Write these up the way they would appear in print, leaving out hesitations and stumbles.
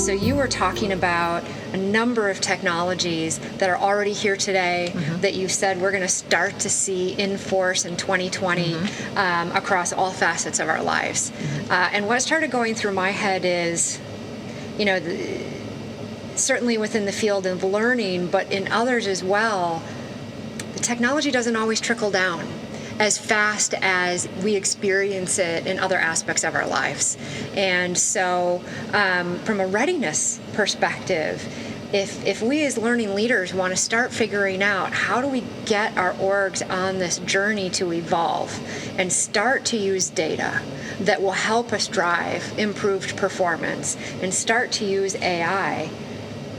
So you were talking about a number of technologies that are already here today that you said we're going to start to see in force in 2020 across all facets of our lives. And what started going through my head is, certainly within the field of learning, but in others as well, the technology doesn't always trickle down as fast as we experience it in other aspects of our lives. And so from a readiness perspective, if we as learning leaders want to start figuring out how do we get our orgs on this journey to evolve and start to use data that will help us drive improved performance and start to use AI,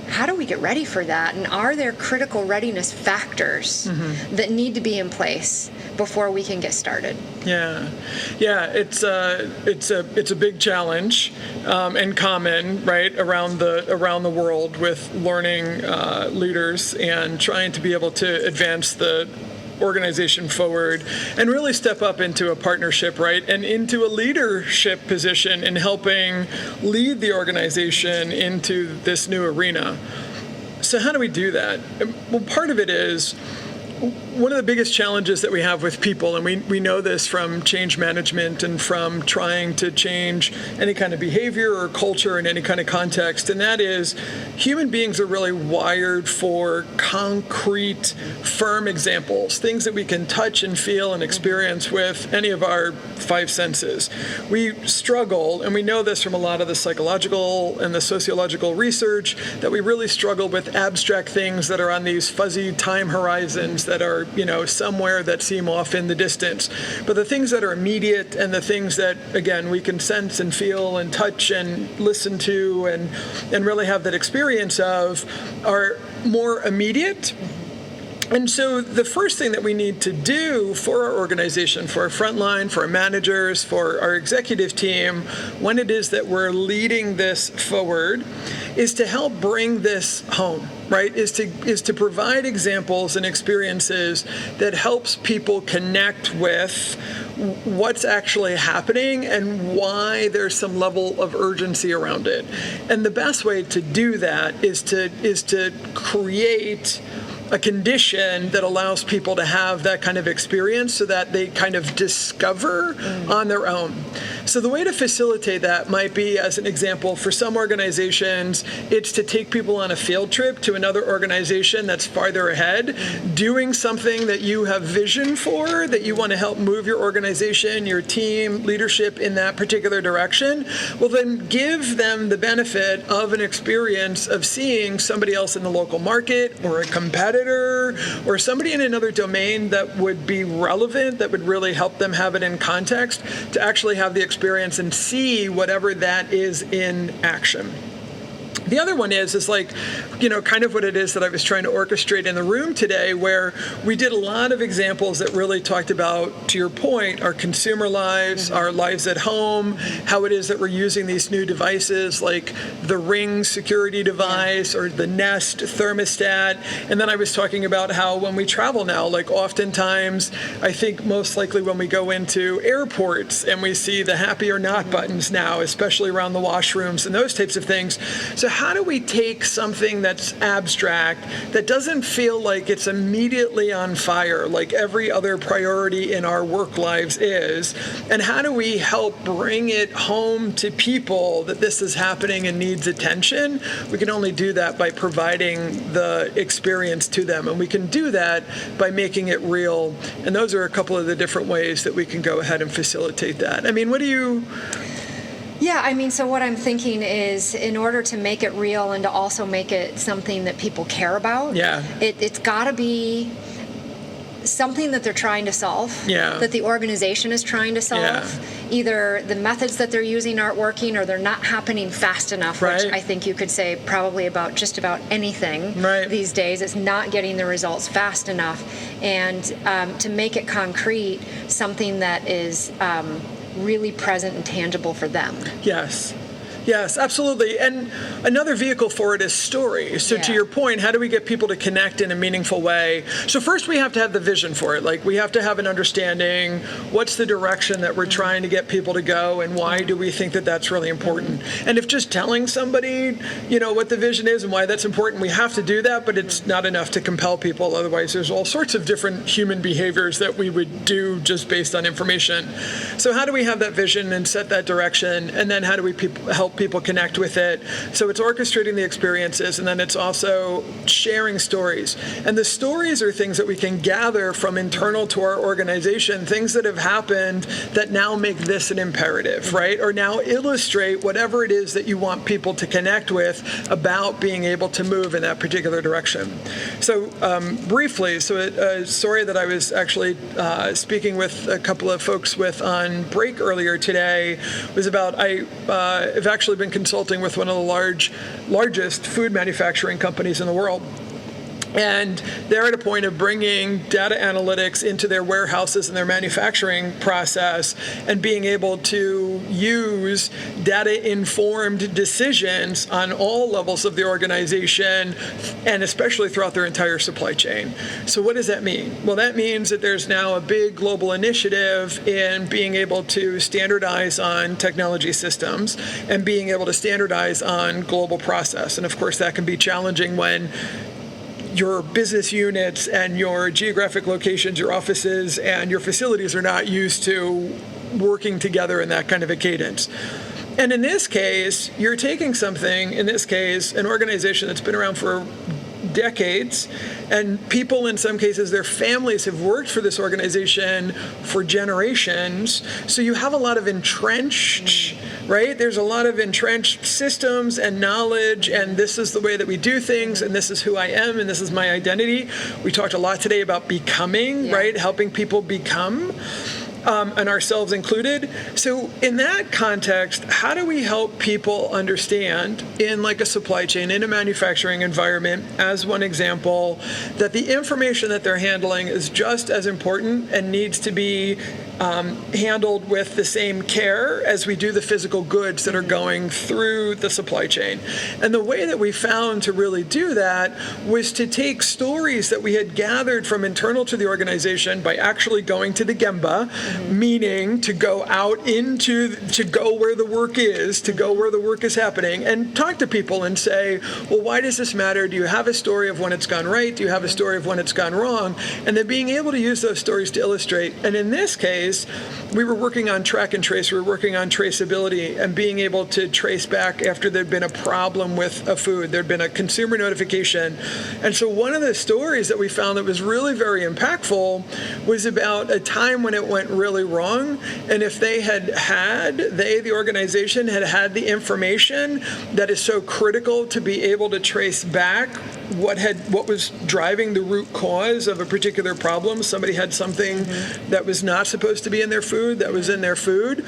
how do we get ready for that? And are there critical readiness factors that need to be in place before we can get started? Yeah, it's a big challenge and common, right, around the world with learning leaders and trying to be able to advance the organization forward and really step up into a partnership, right, and into a leadership position in helping lead the organization into this new arena. So how do we do that? Well, part of it is one of the biggest challenges that we have with people, and we know this from change management and from trying to change any kind of behavior or culture in any kind of context, and that is human beings are really wired for concrete, firm examples, things that we can touch and feel and experience with any of our five senses. We struggle, and we know this from a lot of the psychological and the sociological research, that we really struggle with abstract things that are on these fuzzy time horizons that are, somewhere that seem off in the distance. But the things that are immediate and the things that, again, we can sense and feel and touch and listen to and really have that experience of are more immediate. And so the first thing that we need to do for our organization, for our frontline, for our managers, for our executive team, when it is that we're leading this forward, is to help bring this home, right? Is to provide examples and experiences that helps people connect with what's actually happening and why there's some level of urgency around it. And the best way to do that is to create a condition that allows people to have that kind of experience so that they kind of discover on their own. So the way to facilitate that might be, as an example, for some organizations, it's to take people on a field trip to another organization that's farther ahead, doing something that you have vision for, that you want to help move your organization, your team, leadership in that particular direction. Well, then give them the benefit of an experience of seeing somebody else in the local market or a competitor or somebody in another domain that would be relevant, that would really help them have it in context, to actually have the experience and see whatever that is in action. The other one is like, kind of what it is that I was trying to orchestrate in the room today, where we did a lot of examples that really talked about, to your point, our consumer lives, our lives at home, how it is that we're using these new devices like the Ring security device or the Nest thermostat. And then I was talking about how when we travel now, like oftentimes, I think most likely when we go into airports and we see the happy or not buttons now, especially around the washrooms and those types of things. So how do we take something that's abstract, that doesn't feel like it's immediately on fire like every other priority in our work lives is, and how do we help bring it home to people that this is happening and needs attention? We can only do that by providing the experience to them, and we can do that by making it real. And those are a couple of the different ways that we can go ahead and facilitate that. I mean, what do you... Yeah, so what I'm thinking is, in order to make it real and to also make it something that people care about, it's got to be something that they're trying to solve, that the organization is trying to solve. Yeah. Either the methods that they're using aren't working or they're not happening fast enough, which I think you could say probably about just about anything these days. It's not getting the results fast enough. And to make it concrete, something that is... really present and tangible for them. Yes. Yes, absolutely. And another vehicle for it is story. So to your point, how do we get people to connect in a meaningful way? So first we have to have the vision for it. Like we have to have an understanding, what's the direction that we're trying to get people to go, and why do we think that that's really important? And if just telling somebody, what the vision is and why that's important, we have to do that, but it's not enough to compel people. Otherwise, there's all sorts of different human behaviors that we would do just based on information. So how do we have that vision and set that direction? And then how do we help people connect with it? So it's orchestrating the experiences, and then it's also sharing stories. And the stories are things that we can gather from internal to our organization, things that have happened that now make this an imperative, right? Or now illustrate whatever it is that you want people to connect with about being able to move in that particular direction. So briefly, a story that I was actually speaking with a couple of folks with on break earlier today was about, I've actually been consulting with one of the largest food manufacturing companies in the world. And they're at a point of bringing data analytics into their warehouses and their manufacturing process and being able to use data-informed decisions on all levels of the organization and especially throughout their entire supply chain. So what does that mean? Well, that means that there's now a big global initiative in being able to standardize on technology systems and being able to standardize on global process. And of course, that can be challenging when your business units and your geographic locations, your offices, and your facilities are not used to working together in that kind of a cadence. And in this case, you're taking something, in this case, an organization that's been around for decades, and people, in some cases, their families have worked for this organization for generations. So you have a lot of entrenched, right? There's a lot of entrenched systems and knowledge, and this is the way that we do things, and this is who I am, and this is my identity. We talked a lot today about becoming, right? Helping people become. And ourselves included. So in that context, how do we help people understand in like a supply chain, in a manufacturing environment, as one example, that the information that they're handling is just as important and needs to be handled with the same care as we do the physical goods that are going through the supply chain. And the way that we found to really do that was to take stories that we had gathered from internal to the organization by actually going to the Gemba, meaning to go out to go where the work is, to go where the work is happening, and talk to people and say, well, why does this matter? Do you have a story of when it's gone right? Do you have a story of when it's gone wrong? And then being able to use those stories to illustrate. And in this case, we were working on track and trace, we were working on traceability and being able to trace back after there'd been a problem with a food, there'd been a consumer notification. And so one of the stories that we found that was really very impactful was about a time when it went really wrong. And if the organization had the information that is so critical to be able to trace back what was driving the root cause of a particular problem. Somebody had something that was not supposed to be in their food, that was in their food.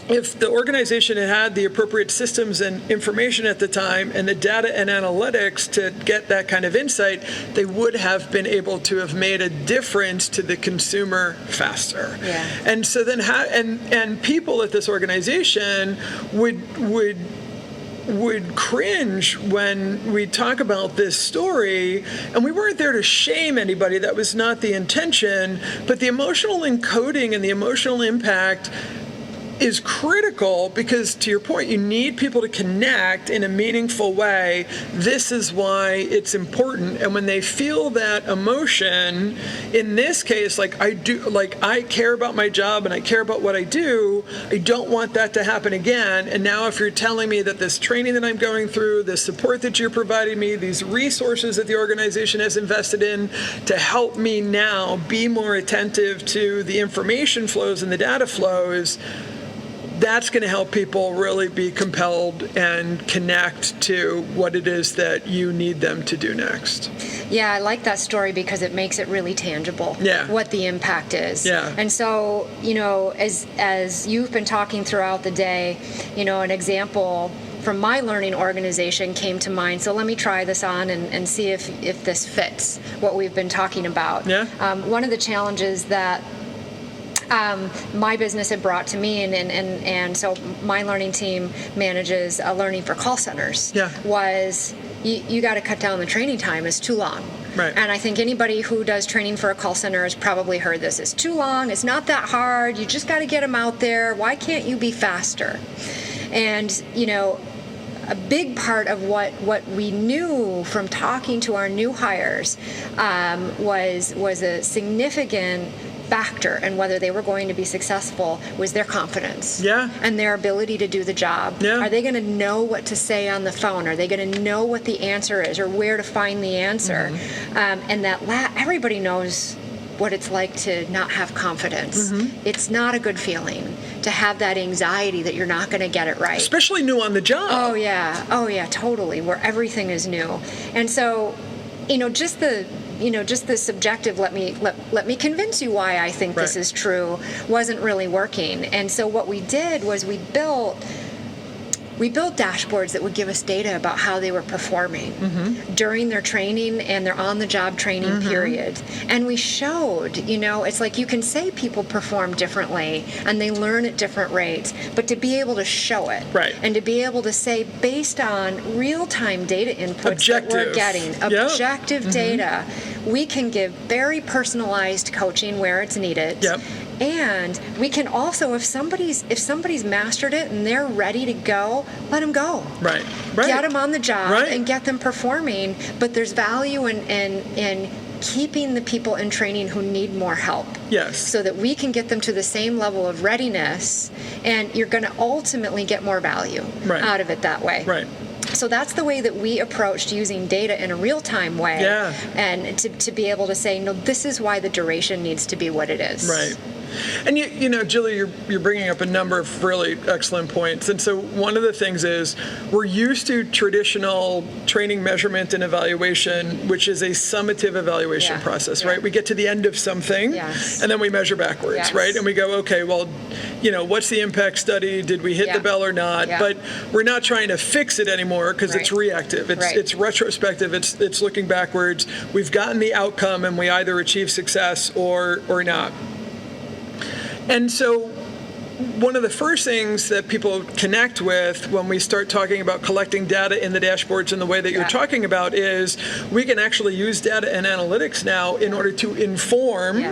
If the organization had the appropriate systems and information at the time and the data and analytics to get that kind of insight, they would have been able to have made a difference to the consumer faster. Yeah. And so then and people at this organization would cringe when we talk about this story, and we weren't there to shame anybody. That was not the intention, but the emotional encoding and the emotional impact is critical because, to your point, you need people to connect in a meaningful way. This is why it's important. And when they feel that emotion, in this case, I care about my job and I care about what I do, I don't want that to happen again. And now if you're telling me that this training that I'm going through, the support that you're providing me, these resources that the organization has invested in to help me now be more attentive to the information flows and the data flows, that's going to help people really be compelled and connect to what it is that you need them to do next. Yeah, I like that story because it makes it really tangible, what the impact is. Yeah. And so, as you've been talking throughout the day, an example from my learning organization came to mind. So let me try this on and see if this fits what we've been talking about. Yeah. One of the challenges that my business had brought to me, and so my learning team manages learning for call centers. Yeah. Was you got to cut down the training time. It's too long. Right. And I think anybody who does training for a call center has probably heard this. It's too long. It's not that hard. You just got to get them out there. Why can't you be faster? And, you know, a big part of what we knew from talking to our new hires was a significant factor in whether they were going to be successful was their confidence. Yeah. And their ability to do the job. Yeah. Are they going to know what to say on the phone? Are they going to know what the answer is or where to find the answer? And that everybody knows what it's like to not have confidence. It's not a good feeling to have that anxiety that you're not going to get it right. Especially new on the job. Oh yeah, totally, where everything is new. And so, just the subjective, let me convince you why I think this is true, wasn't really working. And so what we did was we built dashboards that would give us data about how they were performing during their training and their on-the-job training period. And we showed, it's like you can say people perform differently and they learn at different rates, but to be able to show it and to be able to say based on real-time data inputs that we're getting, objective data, we can give very personalized coaching where it's needed. Yep. And we can also, if somebody's mastered it and they're ready to go, let them go. Right. Get them on the job and get them performing. But there's value in keeping the people in training who need more help. Yes. So that we can get them to the same level of readiness, and you're going to ultimately get more value out of it that way. Right. So that's the way that we approached using data in a real-time way, and to be able to say, no, this is why the duration needs to be what it is. Right. And Julie, you're bringing up a number of really excellent points. And so one of the things is we're used to traditional training, measurement, and evaluation, which is a summative evaluation process, right? We get to the end of something, and then we measure backwards, right? And we go, okay, well, what's the impact study? Did we hit the bell or not? But we're not trying to fix it anymore because it's reactive. It's retrospective. It's looking backwards. We've gotten the outcome, and we either achieve success or not. And so one of the first things that people connect with when we start talking about collecting data in the dashboards in the way that you're talking about is we can actually use data and analytics now in order to inform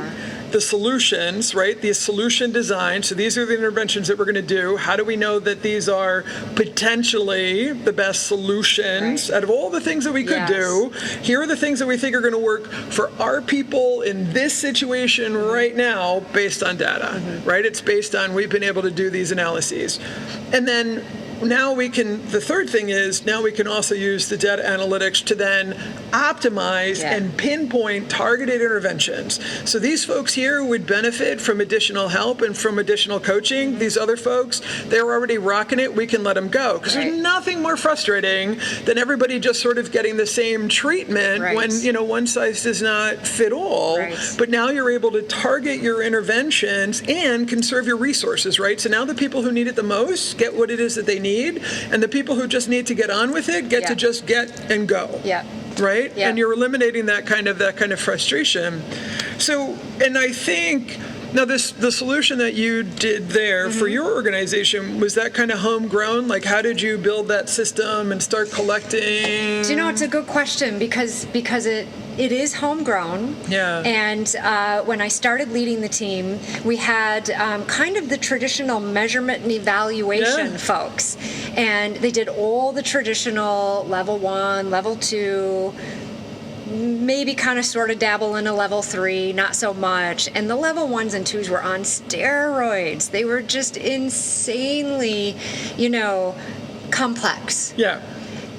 the solutions, right? The solution design. So these are the interventions that we're going to do. How do we know that these are potentially the best solutions out of all the things that we could do? Here are the things that we think are going to work for our people in this situation right now based on data, right? It's based on we've been able to do these analyses. And then now the third thing is now we can also use the data analytics to then optimize and pinpoint targeted interventions. So these folks here would benefit from additional help and from additional coaching. These other folks, they're already rocking it. We can let them go. Because there's nothing more frustrating than everybody just sort of getting the same treatment when, one size does not fit all. But now you're able to target your interventions and conserve your resources, right? So now the people who need it the most get what it is that they need. And the people who just need to get on with it get to just get and go. Right? And you're eliminating that kind of frustration. So, and I think now the solution that you did there for your organization, was that kind of homegrown? Like, how did you build that system and start collecting? It's a good question because it is homegrown. And when I started leading the team, we had kind of the traditional measurement and evaluation folks. And they did all the traditional level 1, level 2, maybe kind of sort of dabble in a level 3, not so much. And the level 1s and 2s were on steroids. They were just insanely, complex.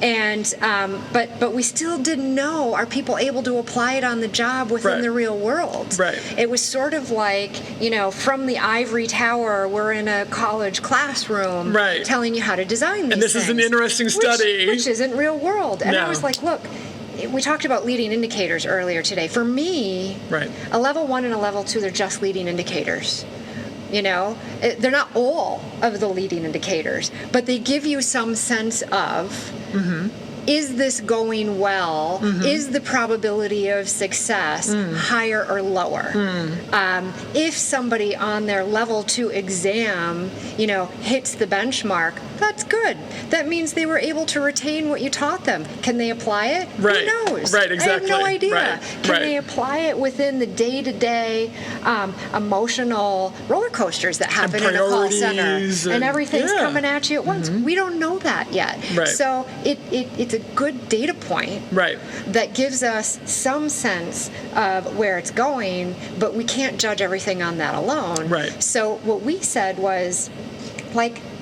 And but we still didn't know, are people able to apply it on the job within the real world? It was sort of like, from the ivory tower, we're in a college classroom telling you how to design these And this things, is an interesting study. Which isn't real world. And I was like, look, we talked about leading indicators earlier today. For me, a level 1 and a level 2, they're just leading indicators. They're not all of the leading indicators, but they give you some sense of is this going well? Is the probability of success higher or lower? If somebody on their level 2 exam, hits the benchmark, that's good. That means they were able to retain what you taught them. Can they apply it? Right. Who knows? Right, exactly. I have no idea. Right. Can they apply it within the day-to-day emotional roller coasters that happen in a call center? And everything's coming at you at once. We don't know that yet. Right. So it's a good data point that gives us some sense of where it's going, but we can't judge everything on that alone. Right. So what we said was,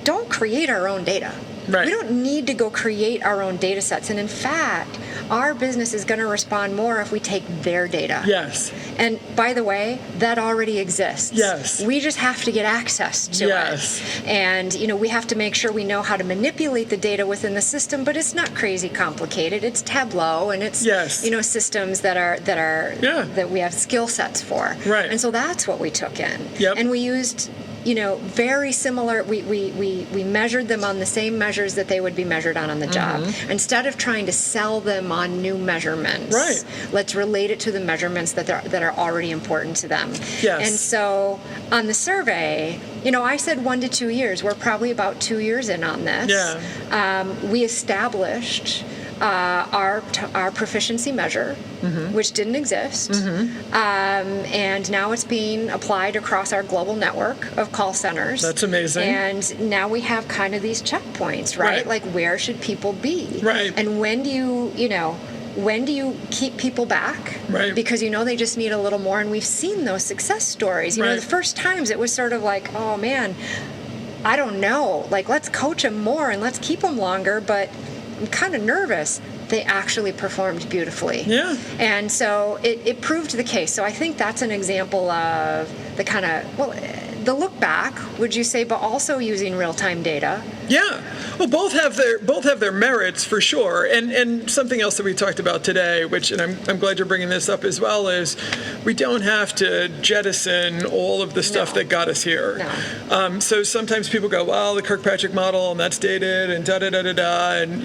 don't create our own data. Right. We don't need to go create our own data sets. And in fact, our business is going to respond more if we take their data. Yes. And by the way, that already exists. Yes. We just have to get access to it. And, we have to make sure we know how to manipulate the data within the system, but it's not crazy complicated. It's Tableau and it's, systems that we have skill sets for. Right. And so that's what we took in. Yep. And we used very similar, we measured them on the same measures that they would be measured on the job. Instead of trying to sell them on new measurements, let's relate it to the measurements that are already important to them. Yes. And so on the survey, I said 1 to 2 years. We're probably about 2 years in on this. Yeah. We established our proficiency measure, which didn't exist. And now it's being applied across our global network of call centers. That's amazing. And now we have kind of these checkpoints, right? Like, where should people be? Right. And when do you keep people back? Right. Because they just need a little more, and we've seen those success stories. The first times it was sort of like, oh man, I don't know. Let's coach them more and let's keep them longer, but I'm kind of nervous. They actually performed beautifully. Yeah. And so it proved the case. So I think that's an example of the kind of, the look back, would you say, but also using real-time data. Yeah. Well, both have their merits for sure. And something else that we talked about today, which, and I'm glad you're bringing this up as well, is we don't have to jettison all of the stuff that got us here. No. So sometimes people go, well, the Kirkpatrick model, and that's dated, and da-da-da-da-da, and,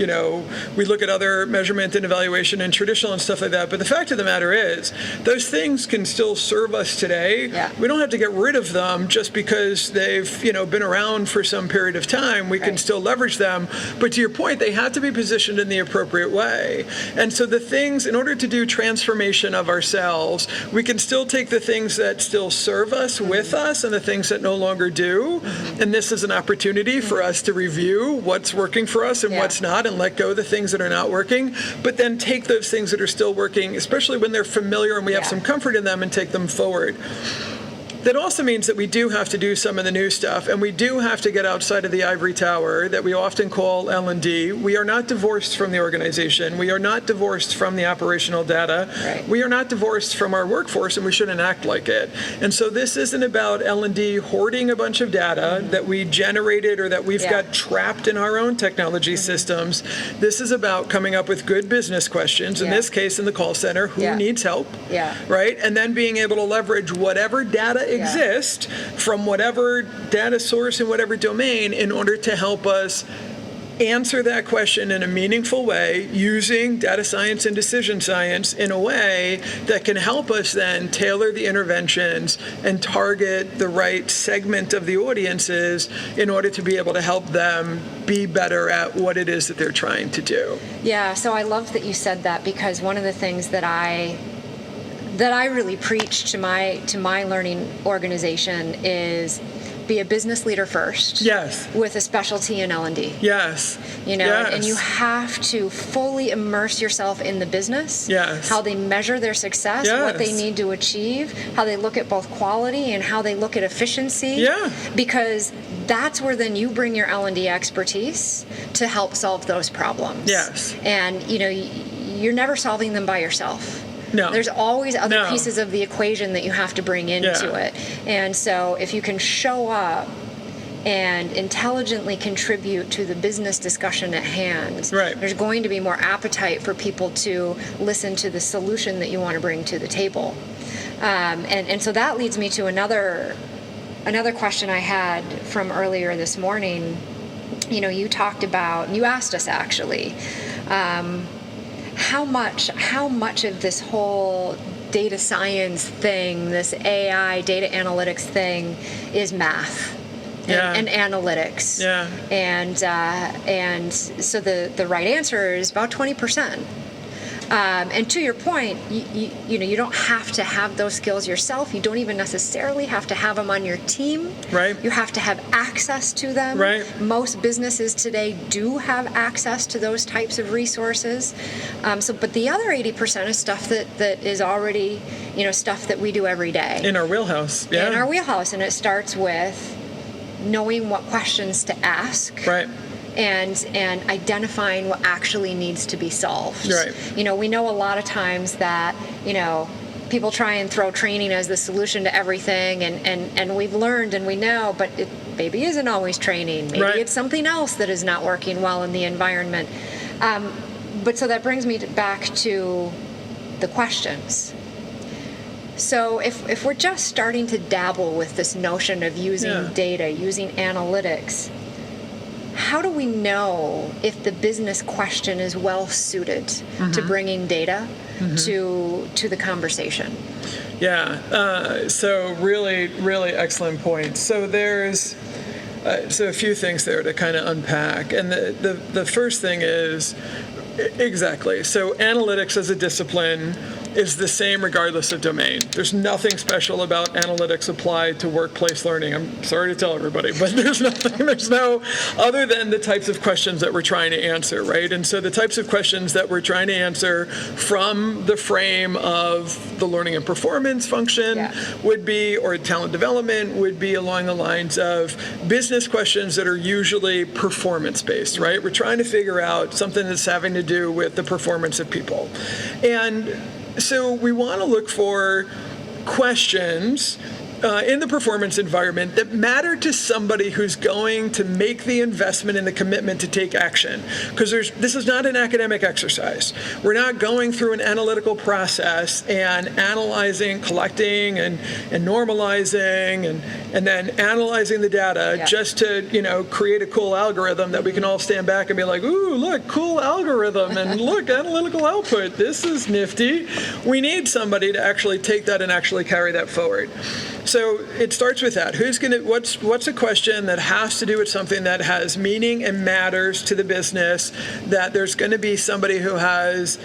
we look at other measurement and evaluation and traditional and stuff like that. But the fact of the matter is, those things can still serve us today. Yeah. We don't have to get rid of them just because they've, been around for some period of time. We can still leverage them. But to your point, they have to be positioned in the appropriate way. And so the things, in order to do transformation of ourselves, we can still take the things that still serve us with us and the things that no longer do. And this is an opportunity for us to review what's working for us and what's not, and let go of the things that are not working, but then take those things that are still working, especially when they're familiar and we have some comfort in them, and take them forward. That also means that we do have to do some of the new stuff, and we do have to get outside of the ivory tower that we often call L&D. We are not divorced from the organization. We are not divorced from the operational data. Right. We are not divorced from our workforce, and we shouldn't act like it. And so this isn't about L&D hoarding a bunch of data that we generated or that we've got trapped in our own technology systems. This is about coming up with good business questions, in this case in the call center, who needs help, right? And then being able to leverage whatever data exist from whatever data source in whatever domain in order to help us answer that question in a meaningful way using data science and decision science in a way that can help us then tailor the interventions and target the right segment of the audiences in order to be able to help them be better at what it is that they're trying to do. Yeah, so I love that you said that, because one of the things that I really preach to my learning organization is be a business leader first. Yes. With a specialty in L&D. Yes. Yes. And you have to fully immerse yourself in the business. Yes. How they measure their success, what they need to achieve, how they look at both quality and how they look at efficiency. Yeah. Because that's where then you bring your L&D expertise to help solve those problems. Yes. And you're never solving them by yourself. No. There's always other pieces of the equation that you have to bring into it. And so if you can show up and intelligently contribute to the business discussion at hand, there's going to be more appetite for people to listen to the solution that you want to bring to the table. And so that leads me to another question I had from earlier this morning. You talked about, you asked us actually, how much of this whole data science thing, this AI data analytics thing, is math and analytics. Yeah. And so the right answer is about 20%. And to your point, you don't have to have those skills yourself. You don't even necessarily have to have them on your team. Right. You have to have access to them. Right. Most businesses today do have access to those types of resources. But the other 80% is stuff that is already, stuff that we do every day. In our wheelhouse. Yeah. In our wheelhouse, and it starts with knowing what questions to ask. Right. And identifying what actually needs to be solved. Right. We know a lot of times that, people try and throw training as the solution to everything, and we've learned and we know, but it maybe isn't always training. Maybe Right. it's something else that is not working well in the environment. But so that brings me back to the questions. So if we're just starting to dabble with this notion of using data, using analytics, how do we know if the business question is well suited to bringing data to the conversation? Yeah. So really, really excellent point. So there's a few things there to kind of unpack, and the first thing is exactly. So analytics as a discipline is the same regardless of domain. There's nothing special about analytics applied to workplace learning. I'm sorry to tell everybody, but there's no, other than the types of questions that we're trying to answer, right? And so the types of questions that we're trying to answer from the frame of the learning and performance function would be, or talent development would be along the lines of business questions that are usually performance-based, right? We're trying to figure out something that's having to do with the performance of people. And so we want to look for questions in the performance environment that matter to somebody who's going to make the investment and the commitment to take action. Because this is not an academic exercise. We're not going through an analytical process and analyzing, collecting, and normalizing, and then analyzing the data just to create a cool algorithm that we can all stand back and be like, ooh, look, cool algorithm, and look, analytical output. This is nifty. We need somebody to actually take that and actually carry that forward. So it starts with that. What's a question that has to do with something that has meaning and matters to the business, that there's going to be somebody who has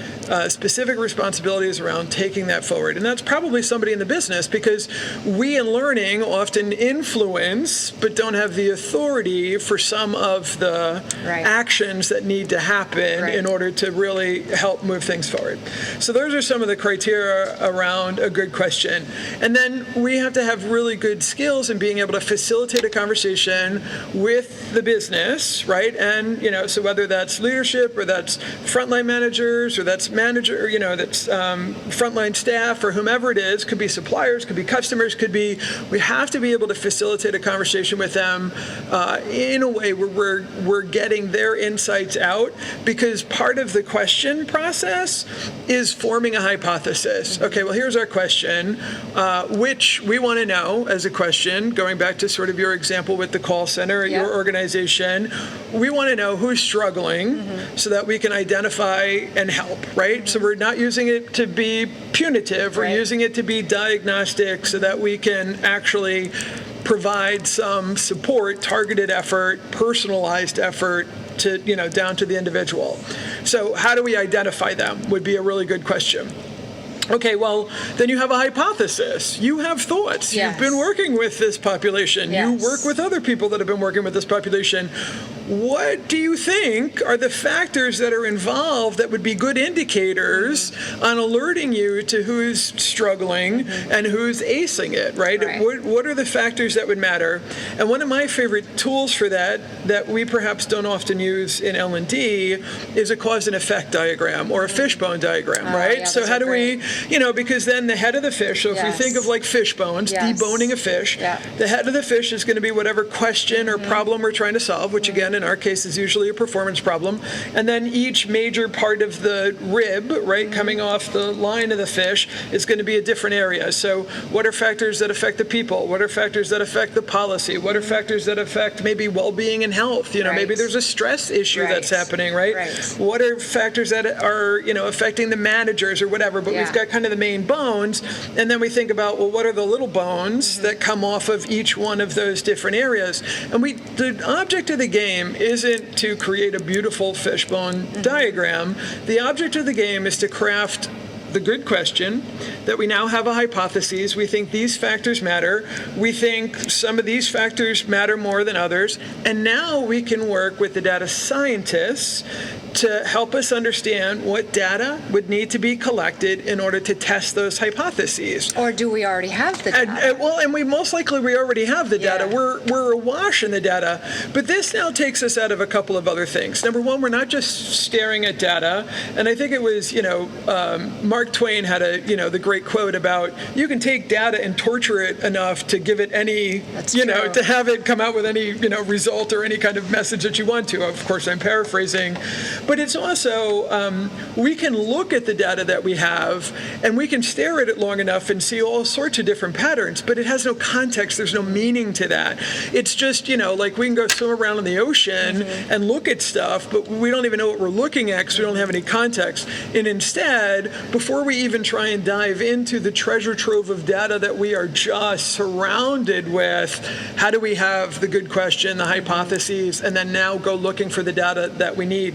specific responsibilities around taking that forward. And that's probably somebody in the business, because we in learning often influence but don't have the authority for some of the actions that need to happen in order to really help move things forward. So those are some of the criteria around a good question. And then we have to have really good skills in being able to facilitate a conversation with the business, right? And, so whether that's leadership or that's frontline managers or that's that's frontline staff or whomever it is, could be suppliers, could be customers, we have to be able to facilitate a conversation with them in a way where we're getting their insights out, because part of the question process is forming a hypothesis. Okay, well, here's our question, which we want to know as a question, going back to sort of your example with the call center at your organization, we want to know who's struggling so that we can identify and help, right? So we're not using it to be punitive, we're using it to be diagnostic so that we can actually provide some support, targeted effort, personalized effort to, down to the individual. So how do we identify them would be a really good question. Okay, well, then you have a hypothesis. You have thoughts. You've been working with this population. You work with other people that have been working with this population. What do you think are the factors that are involved that would be good indicators on alerting you to who's struggling and who's acing it, right? What are the factors that would matter? And one of my favorite tools for that we perhaps don't often use in L&D is a cause and effect diagram or a fishbone diagram, right? So how do we, because then the head of the fish, so if we think of like fish bones, deboning a fish, the head of the fish is going to be whatever question or problem we're trying to solve, which again again, in our case, is usually a performance problem. And then each major part of the rib, right, coming off the line of the fish is going to be a different area. So what are factors that affect the people? What are factors that affect the policy? What are factors that affect maybe well-being and health? You know, maybe there's a stress issue that's happening, right? What are factors that are, you know, affecting the managers or whatever? But we've got kind of the main bones. And then we think about, well, what are the little bones that come off of each one of those different areas? And the object of the game isn't to create a beautiful fishbone diagram. The object of the game is to craft the good question, that we now have a hypothesis. We think these factors matter. We think some of these factors matter more than others. And now we can work with the data scientists to help us understand what data would need to be collected in order to test those hypotheses. Or do we already have the data? And we most likely already have the data. We're awash in the data. But this now takes us out of a couple of other things. Number one, we're not just staring at data. And I think it was, Mark Twain had the great quote about, you can take data and torture it enough to give it any, to have it come out with any, result or any kind of message that you want to. Of course, I'm paraphrasing. But it's also, we can look at the data that we have and we can stare at it long enough and see all sorts of different patterns, but it has no context. There's no meaning to that. It's just, like we can go swim around in the ocean and look at stuff, but we don't even know what we're looking at because we don't have any context. And instead, before we even try and dive into the treasure trove of data that we are just surrounded with, how do we have the good question, the hypotheses, and then now go looking for the data that we need?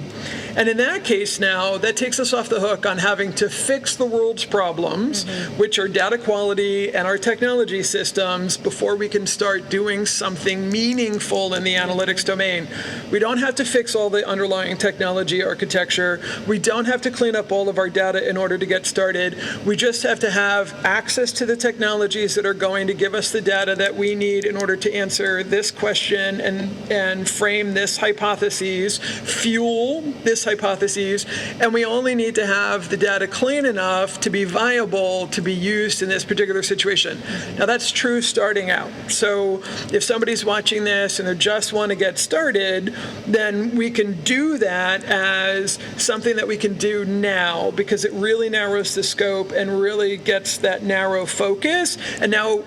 And in that case now, that takes us off the hook on having to fix the world's problems, which are data quality and our technology systems, before we can start doing something meaningful in the analytics domain. We don't have to fix all the underlying technology architecture. We don't have to clean up all of our data in order to get started. We just have to have access to the technologies that are going to give us the data that we need in order to answer this question and frame this hypothesis, fuel this hypotheses, and we only need to have the data clean enough to be viable to be used in this particular situation. Now that's true starting out. So if somebody's watching this and they just want to get started, then we can do that as something that we can do now, because it really narrows the scope and really gets that narrow focus. And now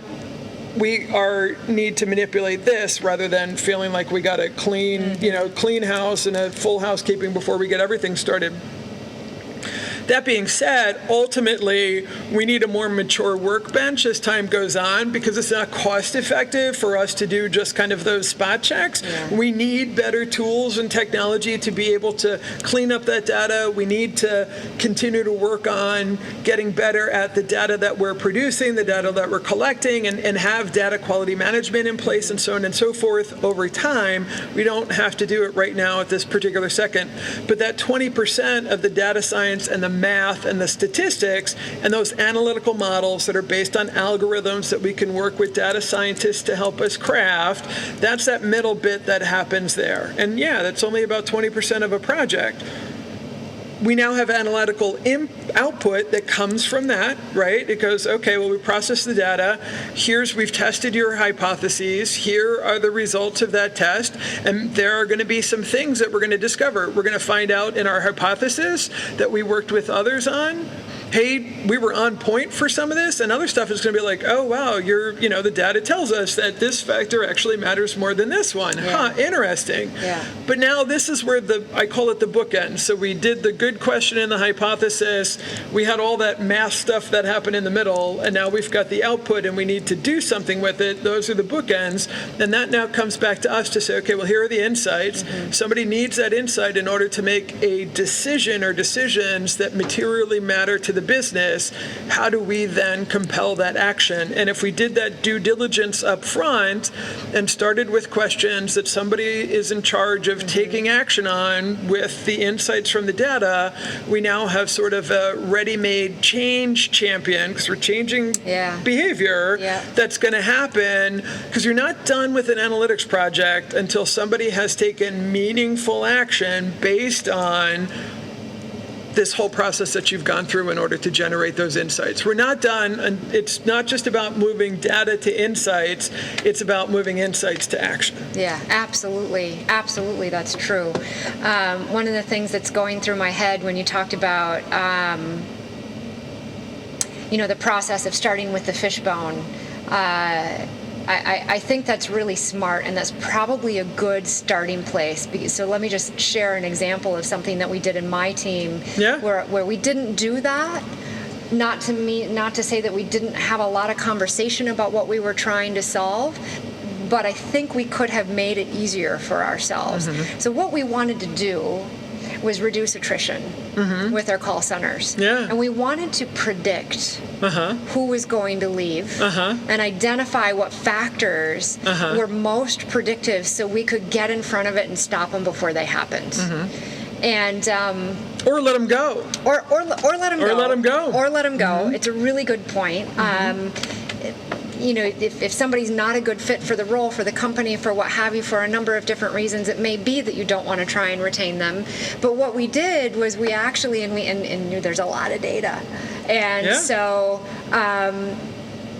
we need to manipulate this rather than feeling like we got a clean house and a full housekeeping before we get everything started. That being said, ultimately, we need a more mature workbench as time goes on, because it's not cost effective for us to do just kind of those spot checks. We need better tools and technology to be able to clean up that data. We need to continue to work on getting better at the data that we're producing, the data that we're collecting, and have data quality management in place and so on and so forth over time. We don't have to do it right now at this particular second. But that 20% of the data science and the math and the statistics and those analytical models that are based on algorithms that we can work with data scientists to help us craft, that's that middle bit that happens there. And that's only about 20% of a project. We now have analytical output that comes from that, right? It goes, okay, well, we process the data. We've tested your hypotheses. Here are the results of that test. And there are going to be some things that we're going to discover. We're going to find out in our hypothesis that we worked with others on, hey, we were on point for some of this, and other stuff is going to be like, oh, wow, the data tells us that this factor actually matters more than this one. Interesting. But now this is where I call it the bookend. So we did the good question and the hypothesis. We had all that math stuff that happened in the middle, and now we've got the output, and we need to do something with it. Those are the bookends, and that now comes back to us to say, okay, well, here are the insights. Somebody needs that insight in order to make a decision or decisions that materially matter to the business. How do we then compel that action? And if we did that due diligence up front and started with questions that somebody is in charge of taking action on with the insights from the data, we now have sort of a ready-made change champion, because we're changing behavior that's going to happen, because you're not done with an analytics project until somebody has taken meaningful action based on this whole process that you've gone through in order to generate those insights. We're not done, and it's not just about moving data to insights, it's about moving insights to action. Yeah, absolutely. Absolutely, that's true. One of the things that's going through my head when you talked about, the process of starting with the fishbone, I think that's really smart, and that's probably a good starting place. So let me just share an example of something that we did in my team where we didn't do that. Not to say that we didn't have a lot of conversation about what we were trying to solve, but I think we could have made it easier for ourselves. So what we wanted to do was reduce attrition with our call centers. And we wanted to predict who was going to leave and identify what factors were most predictive so we could get in front of it and stop them before they happened. And or let them go. Or let them go. Or let them go. Or let them go. It's a really good point. If somebody's not a good fit for the role, for the company, for what have you, for a number of different reasons, it may be that you don't want to try and retain them. But what we did was we actually, and there's a lot of data. And so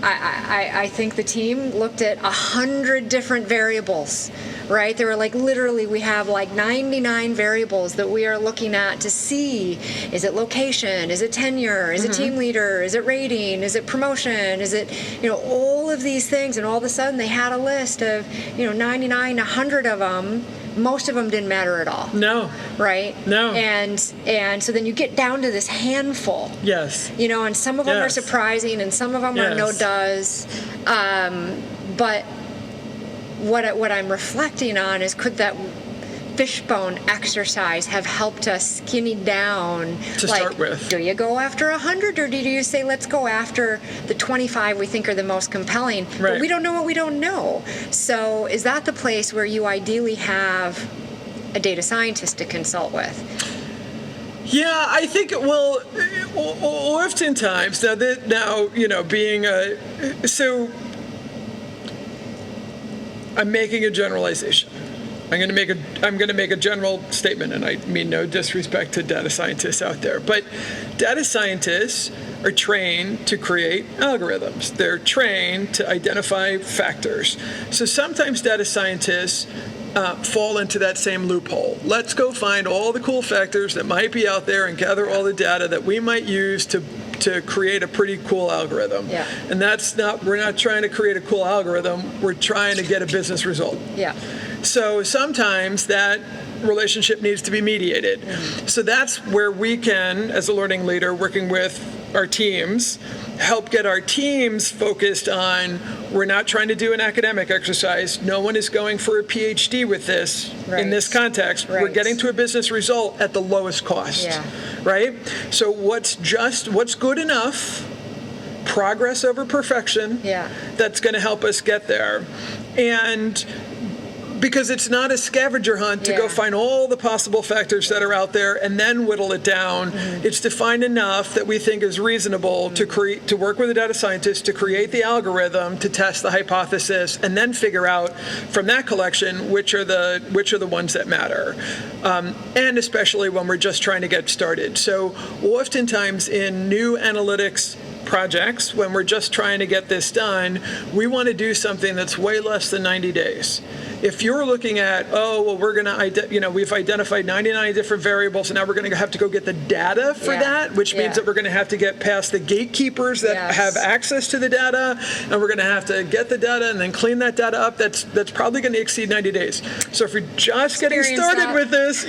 I think the team looked at 100 different variables, right? They were like, literally, we have like 99 variables that we are looking at to see, is it location, is it tenure, is it team leader, is it rating, is it promotion, is it, all of these things. And all of a sudden they had a list of, 99, 100 of them. Most of them didn't matter at all. No. Right? No. And so then you get down to this handful. Yes. And some of them are surprising and some of them are no-does. But what I'm reflecting on is, could that fishbone exercise have helped us skinny down to start with? Do you go after 100 or do you say, let's go after the 25 we think are the most compelling? Right. But we don't know what we don't know. So is that the place where you ideally have a data scientist to consult with? Yeah, I think oftentimes I'm making a generalization. I'm going to make a general statement, and I mean no disrespect to data scientists out there, but data scientists are trained to create algorithms. They're trained to identify factors. So sometimes data scientists fall into that same loophole. Let's go find all the cool factors that might be out there and gather all the data that we might use to create a pretty cool algorithm. Yeah. And we're not trying to create a cool algorithm, we're trying to get a business result. Yeah. So sometimes that relationship needs to be mediated. So that's where we can, as a learning leader, working with our teams, help get our teams focused on, we're not trying to do an academic exercise. No one is going for a PhD with this in this context. We're getting to a business result at the lowest cost. Right? So what's good enough, progress over perfection, that's going to help us get there. And because it's not a scavenger hunt to go find all the possible factors that are out there and then whittle it down. It's to find enough that we think is reasonable to work with a data scientist to create the algorithm, to test the hypothesis, and then figure out from that collection which are the ones that matter. And especially when we're just trying to get started. So oftentimes in new analytics projects, when we're just trying to get this done, we want to do something that's way less than 90 days. If you're looking at, we've identified 99 different variables, and now we're going to have to go get the data for that, which means that we're going to have to get past the gatekeepers that have access to the data, and we're going to have to get the data and then clean that data up. That's probably going to exceed 90 days. So if we're just getting started with this,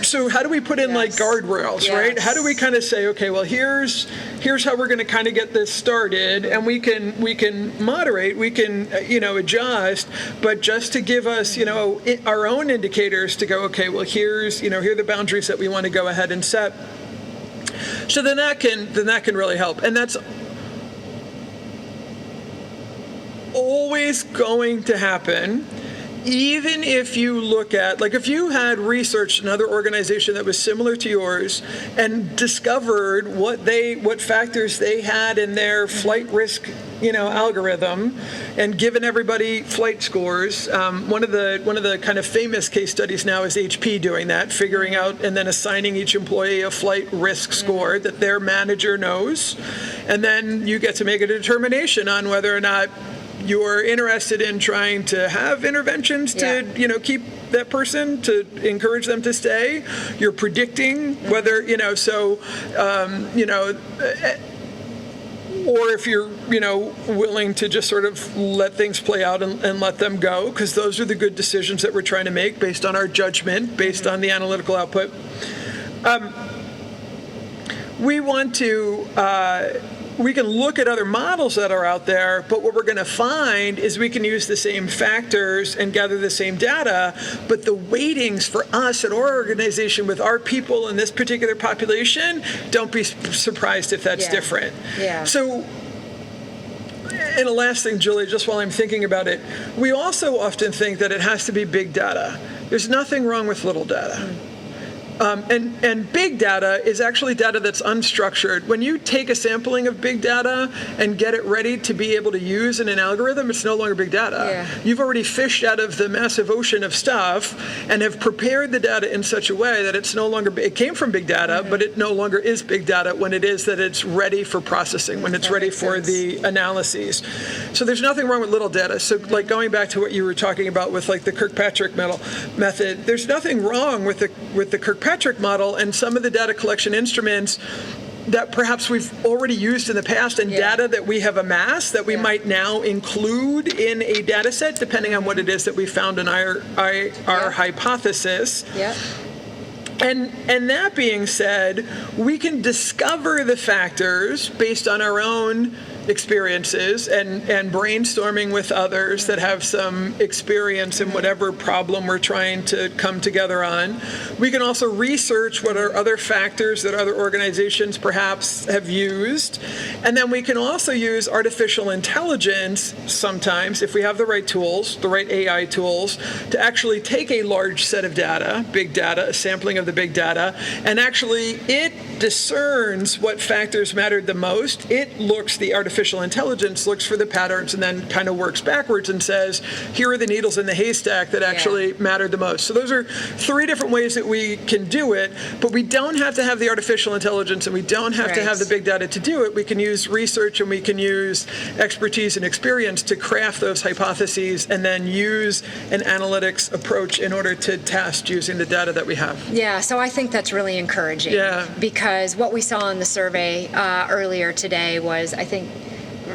so how do we put in like guardrails, right? How do we kind of say, okay, well, here's how we're going to kind of get this started, and we can moderate, we can adjust, but just to give us our own indicators to go, okay, well, here are the boundaries that we want to go ahead and set. So then that can really help, and that's always going to happen even if you look at, like if you had researched another organization that was similar to yours and discovered what factors they had in their flight risk, algorithm, and given everybody flight scores, one of the kind of famous case studies now is HP doing that, figuring out and then assigning each employee a flight risk score that their manager knows, and then you get to make a determination on whether or not you're interested in trying to have interventions to, keep that person, to encourage them to stay. You're predicting whether, or if you're, willing to just sort of let things play out and let them go, because those are the good decisions that we're trying to make based on our judgment, based on the analytical output. We can look at other models that are out there, but what we're going to find is we can use the same factors and gather the same data, but the weightings for us at our organization with our people in this particular population, don't be surprised if that's different. Yeah. So, and the last thing, Julie, just while I'm thinking about it, we also often think that it has to be big data. There's nothing wrong with little data. And big data is actually data that's unstructured. When you take a sampling of big data and get it ready to be able to use in an algorithm, it's no longer big data. Yeah. You've already fished out of the massive ocean of stuff and have prepared the data in such a way that it's no longer, it came from big data, but it no longer is big data when it is that it's ready for processing, when it's That ready makes for sense. the analyses. So there's nothing wrong with little data. So like going back to what you were talking about with like the Kirkpatrick method, there's nothing wrong with the Kirkpatrick model and some of the data collection instruments that perhaps we've already used in the past, and data that we have amassed that we might now include in a data set, depending on what it is that we found in our hypothesis. Yeah. And that being said, we can discover the factors based on our own experiences and brainstorming with others that have some experience in whatever problem we're trying to come together on. We can also research what are other factors that other organizations perhaps have used. And then we can also use artificial intelligence sometimes, if we have the right tools, the right AI tools, to actually take a large set of data, big data, a sampling of the big data, and actually it discerns what factors mattered the most. The artificial intelligence looks for the patterns and then kind of works backwards and says, here are the needles in the haystack that actually mattered the most. So those are three different ways that we can do it, but we don't have to have the artificial intelligence and we don't have to have the big data to do it. We can use research and we can use expertise and experience to craft those hypotheses and then use an analytics approach in order to test using the data that we have. Yeah, so I think that's really encouraging. Yeah. Because what we saw in the survey earlier today was, I think,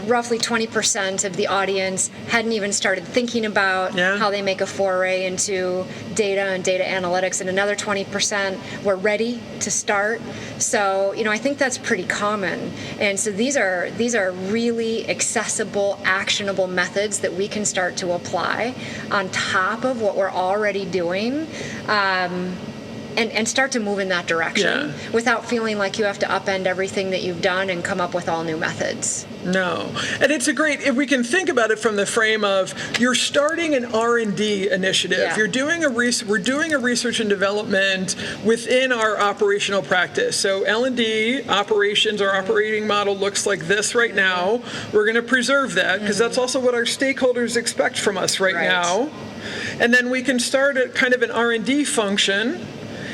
roughly 20% of the audience hadn't even started thinking about how they make a foray into data and data analytics, and another 20% were ready to start. So, I think that's pretty common. And so these are really accessible, actionable methods that we can start to apply on top of what we're already doing. And start to move in that direction without feeling like you have to upend everything that you've done and come up with all new methods. No. And it's if we can think about it from the frame of you're starting an R&D initiative. Yeah. We're doing a research and development within our operational practice. So L&D operations, our operating model looks like this right now. We're going to preserve that because that's also what our stakeholders expect from us right now. And then we can start at kind of an R&D function,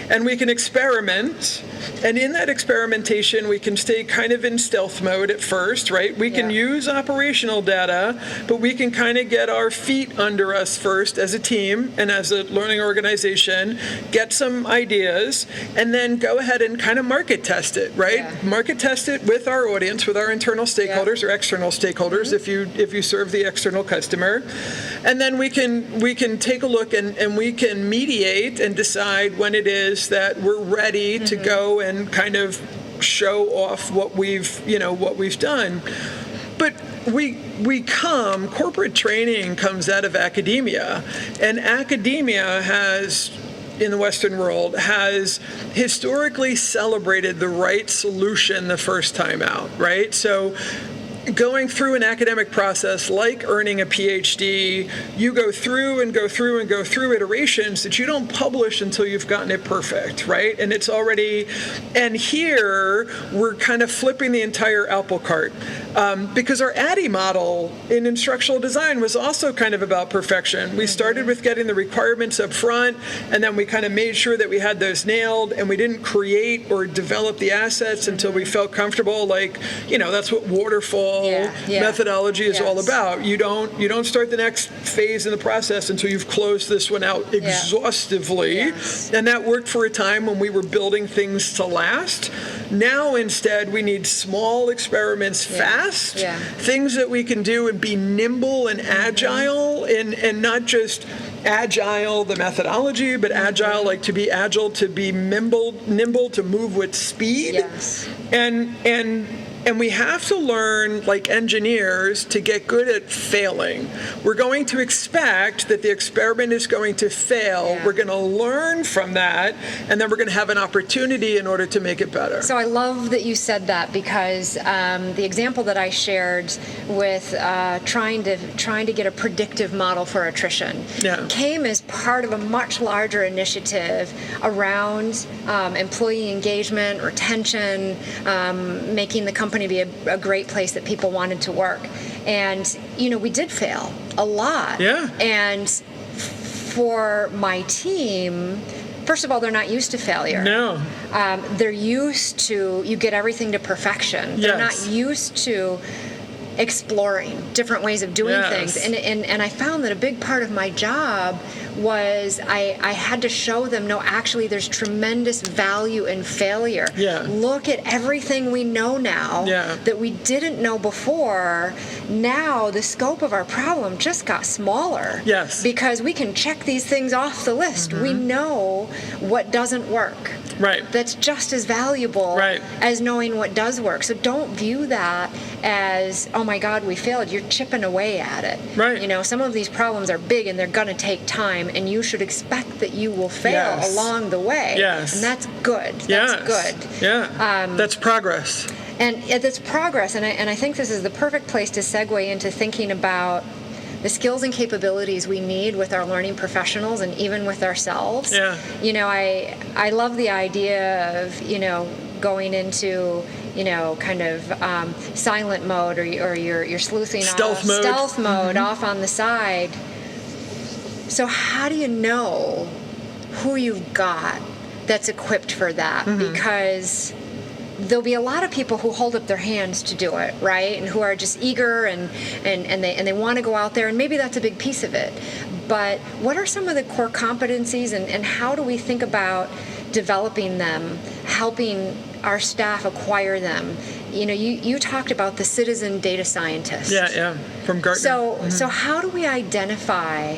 and we can experiment, and in that experimentation, we can stay kind of in stealth mode at first, right? We can use operational data, but we can kind of get our feet under us first as a team and as a learning organization, get some ideas, and then go ahead and kind of market test it, right? Yeah. Market test it with our audience, with our internal stakeholders or external stakeholders, if you serve the external customer. And then we can take a look and we can mediate and decide when it is that we're ready to go and kind of show off what we've done. But corporate training comes out of academia, and academia in the Western world has historically celebrated the right solution the first time out, right? So going through an academic process like earning a PhD, you go through and go through and go through iterations that you don't publish until you've gotten it perfect, right? And it's already, and here we're kind of flipping the entire apple cart, because our ADDIE model in instructional design was also kind of about perfection. We started with getting the requirements up front, and then we kind of made sure that we had those nailed, and we didn't create or develop the assets until we felt comfortable. Like, that's what waterfall methodology is all about. You don't start the next phase in the process until you've closed this one out exhaustively. And that worked for a time when we were building things to last. Now instead we need small experiments fast, things that we can do and be nimble and agile, and not just agile the methodology, but agile, like to be agile, to be nimble, to move with speed. And we have to learn, like engineers, to get good at failing. We're going to expect that the experiment is going to fail. We're going to learn from that, and then we're going to have an opportunity in order to make it better. So I love that you said that, because the example that I shared with trying to get a predictive model for attrition came as part of a much larger initiative around employee engagement, retention, making the company be a great place that people wanted to work. And, we did fail a lot. And for my team, first of all, they're not used to failure. No. They're used to, you get everything to perfection. They're not used to exploring different ways of doing things. And I found that a big part of my job was I had to show them, no, actually there's tremendous value in failure. Look at everything we know now that we didn't know before. Now the scope of our problem just got smaller. Because we can check these things off the list. We know what doesn't work. That's just as valuable as knowing what does work. So don't view that as, oh my God, we failed. You're chipping away at it. Some of these problems are big and they're going to take time, and you should expect that you will fail along the way. And that's good. That's good. That's progress. And that's progress. And I think this is the perfect place to segue into thinking about the skills and capabilities we need with our learning professionals and even with ourselves. I love the idea of, going into, kind of silent mode, or you're sleuthing stealth mode off on the side. So how do you know who you've got that's equipped for that? Because there'll be a lot of people who hold up their hands to do it, right? And who are just eager and they want to go out there, and maybe that's a big piece of it. But what are some of the core competencies, and how do we think about developing them, helping our staff acquire them? You talked about the citizen data scientist. From Gartner. So how do we identify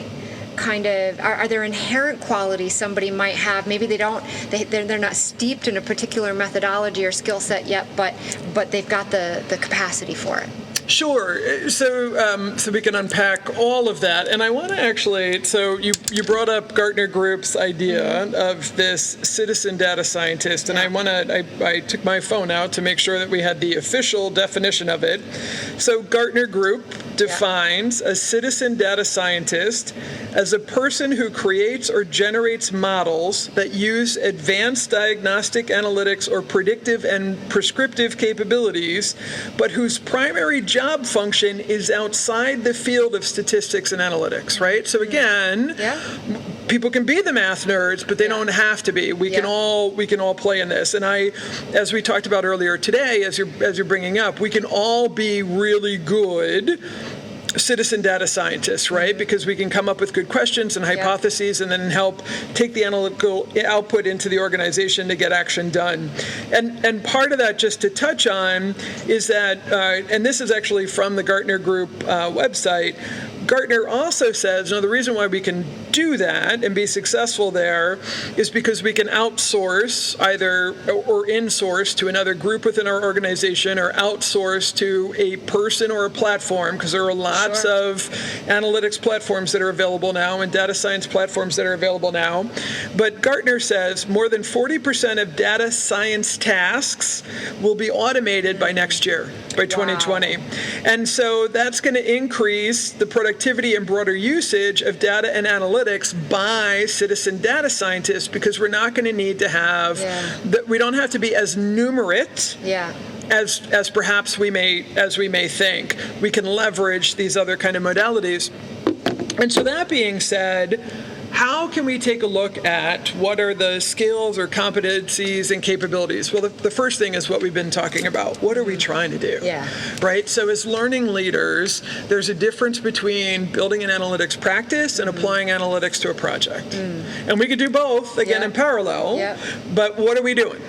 kind of, are there inherent qualities somebody might have? Maybe they're not steeped in a particular methodology or skill set yet, but they've got the capacity for it. Sure. So we can unpack all of that. And I want to actually, so you brought up Gartner Group's idea of this citizen data scientist, and I took my phone out to make sure that we had the official definition of it. So Gartner Group defines a citizen data scientist as a person who creates or generates models that use advanced diagnostic analytics or predictive and prescriptive capabilities, but whose primary job function is outside the field of statistics and analytics, right? So again, people can be the math nerds, but they don't have to be. We can all play in this. And as we talked about earlier today, as you're bringing up, we can all be really good citizen data scientists, right? Because we can come up with good questions and hypotheses, and then help take the analytical output into the organization to get action done. And part of that, just to touch on, is that, and this is actually from the Gartner Group website, Gartner also says, the reason why we can do that and be successful there is because we can outsource either or insource to another group within our organization, or outsource to a person or a platform, because there are lots of analytics platforms that are available now and data science platforms that are available now. But Gartner says more than 40% of data science tasks will be automated by next year. by 2020. And so that's going to increase the productivity and broader usage of data and analytics by citizen data scientists, because we're not going to need to have, we don't have to be as numerate as perhaps we may think. We can leverage these other kind of modalities. And so that being said, how can we take a look at what are the skills or competencies and capabilities? Well, the first thing is what we've been talking about. What are we trying to do? Right? So as learning leaders, there's a difference between building an analytics practice and applying analytics to a project. And we could do both, again, in parallel, but what are we doing?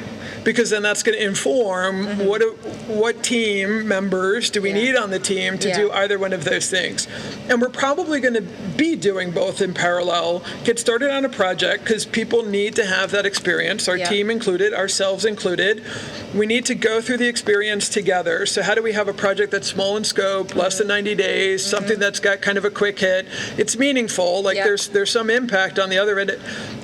Because then that's going to inform what team members do we need on the team to do either one of those things. And we're probably going to be doing both in parallel. Get started on a project because people need to have that experience, our team included, ourselves included. We need to go through the experience together. So how do we have a project that's small in scope, less than 90 days, something that's got kind of a quick hit? It's meaningful, like there's some impact on the other end.